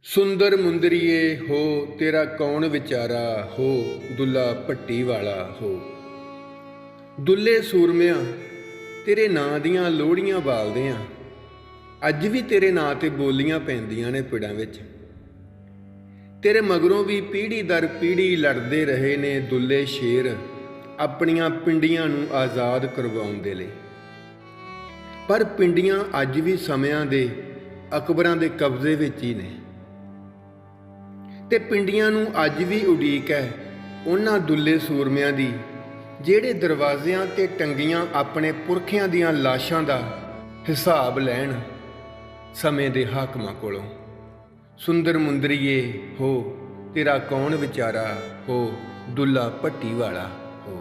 सुंदर मुंदरिए हो तेरा कौन विचारा हो दुल्ला भट्टी वाला हो। दुल्ले सूरमिया तेरे नां दियां लोहड़ियां बालदे आ, अज भी तेरे नां ते बोलियां पैंदियां ने पिड़ां विच। तेरे मगरों भी पीढ़ी दर पीढ़ी लड़दे रहे ने दुल्ले शेर अपनियां पिंडियां नूं आज़ाद करवाउण दे लई। पर पिंडियां अज भी समियां दे अकबरां दे कब्जे विच ही ने ते पिंडियां नूं अज भी उडीक है उन्हां दुल्ले सूरमियां दी ਜਿਹੜੇ दरवाज़ियां ते टंगियां अपने पुरखियां दियां लाशां दा हिसाब लैण समय दे हाकमां कोलों। सुंदर मुंदरिए हो तेरा कौन विचारा हो दुल्ला भट्टी वाला हो।